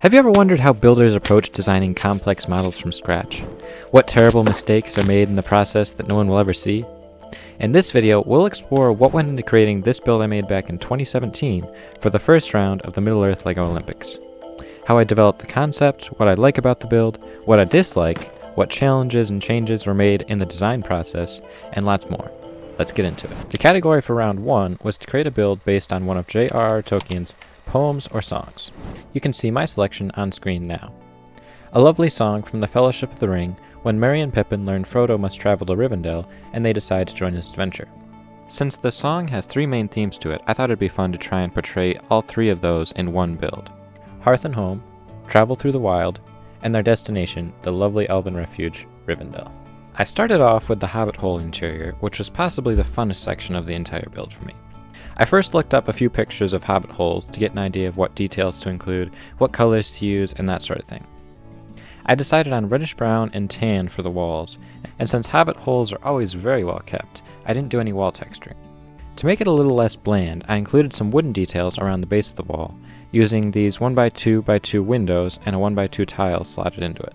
Have you ever wondered how builders approach designing complex models from scratch? What terrible mistakes are made in the process that no one will ever see? In this video, we'll explore what went into creating this build I made back in 2017 for the first round of the Middle-earth LEGO Olympics. How I developed the concept, what I like about the build, what I dislike, what challenges and changes were made in the design process, and lots more. Let's get into it. The category for round 1 was to create a build based on one of J.R.R. Tolkien's poems or songs. You can see my selection on screen now. A lovely song from the Fellowship of the Ring when Merry and Pippin learn Frodo must travel to Rivendell and they decide to join his adventure. Since the song has 3 main themes to it, I thought it'd be fun to try and portray all 3 of those in one build. Hearth and home, travel through the wild, and their destination, the lovely Elven Refuge, Rivendell. I started off with the Hobbit hole interior, which was possibly the funnest section of the entire build for me. I first looked up a few pictures of Hobbit holes to get an idea of what details to include, what colors to use, and that sort of thing. I decided on reddish brown and tan for the walls, and since Hobbit holes are always very well kept, I didn't do any wall texturing. To make it a little less bland, I included some wooden details around the base of the wall, using these 1x2x2 windows and a 1x2 tile slotted into it.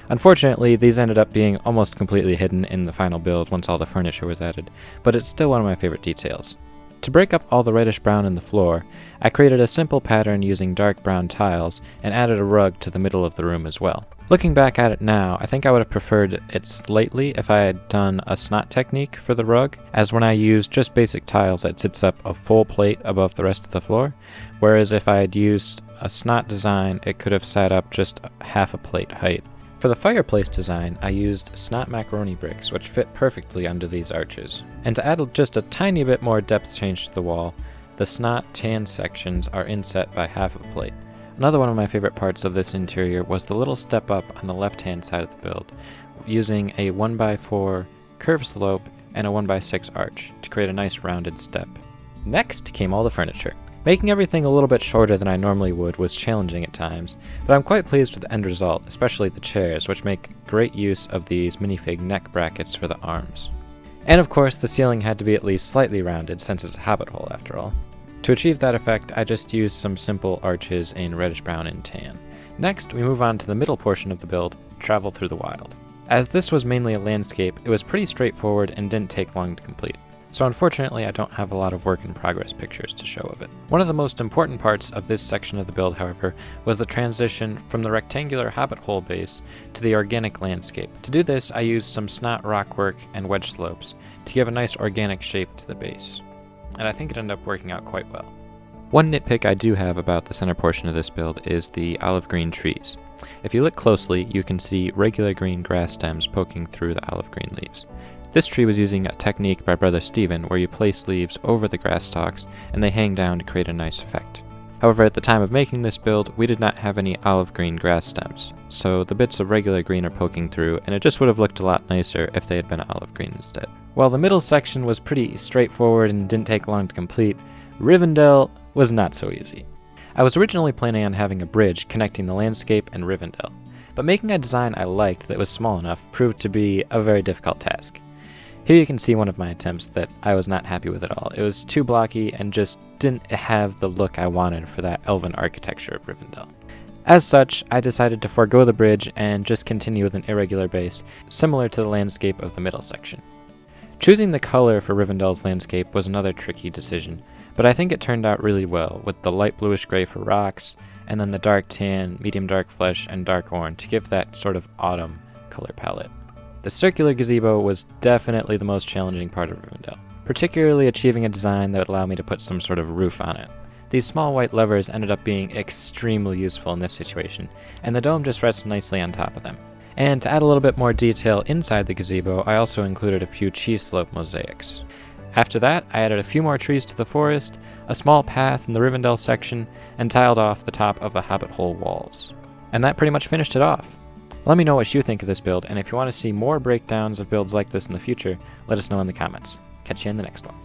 Unfortunately, these ended up being almost completely hidden in the final build once all the furniture was added, but it's still one of my favorite details. To break up all the reddish brown in the floor, I created a simple pattern using dark brown tiles and added a rug to the middle of the room as well. Looking back at it now, I think I would have preferred it slightly if I had done a snot technique for the rug, as when I used just basic tiles it sits up a full plate above the rest of the floor, whereas if I had used a snot design it could have sat up just half a plate height. For the fireplace design, I used snot macaroni bricks, which fit perfectly under these arches. And to add just a tiny bit more depth change to the wall, the snot tan sections are inset by half a plate. Another one of my favorite parts of this interior was the little step up on the left-hand side of the build, using a 1x4 curve slope and a 1x6 arch to create a nice rounded step. Next came all the furniture. Making everything a little bit shorter than I normally would was challenging at times, but I'm quite pleased with the end result, especially the chairs, which make great use of these minifig neck brackets for the arms. And of course, the ceiling had to be at least slightly rounded since it's a Hobbit hole after all. To achieve that effect, I just used some simple arches in reddish brown and tan. Next, we move on to the middle portion of the build, travel through the wild. As this was mainly a landscape, it was pretty straightforward and didn't take long to complete. So unfortunately, I don't have a lot of work in progress pictures to show of it. One of the most important parts of this section of the build, however, was the transition from the rectangular Hobbit hole base to the organic landscape. To do this, I used some snot rockwork and wedge slopes to give a nice organic shape to the base. And I think it ended up working out quite well. One nitpick I do have about the center portion of this build is the olive green trees. If you look closely, you can see regular green grass stems poking through the olive green leaves. This tree was using a technique by Brother Steven where you place leaves over the grass stalks and they hang down to create a nice effect. However, at the time of making this build, we did not have any olive green grass stems, so the bits of regular green are poking through and it just would have looked a lot nicer if they had been olive green instead. While the middle section was pretty straightforward and didn't take long to complete, Rivendell was not so easy. I was originally planning on having a bridge connecting the landscape and Rivendell, but making a design I liked that was small enough proved to be a very difficult task. Here you can see one of my attempts that I was not happy with at all. It was too blocky and just didn't have the look I wanted for that elven architecture of Rivendell. As such, I decided to forego the bridge and just continue with an irregular base, similar to the landscape of the middle section. Choosing the color for Rivendell's landscape was another tricky decision, but I think it turned out really well, with the light bluish gray for rocks, and then the dark tan, medium dark flesh, and dark orange to give that sort of autumn color palette. The circular gazebo was definitely the most challenging part of Rivendell, particularly achieving a design that would allow me to put some sort of roof on it. These small white levers ended up being extremely useful in this situation, and the dome just rests nicely on top of them. And to add a little bit more detail inside the gazebo, I also included a few cheese slope mosaics. After that, I added a few more trees to the forest, a small path in the Rivendell section, and tiled off the top of the Hobbit hole walls. And that pretty much finished it off. Let me know what you think of this build, and if you want to see more breakdowns of builds like this in the future, let us know in the comments. Catch you in the next one.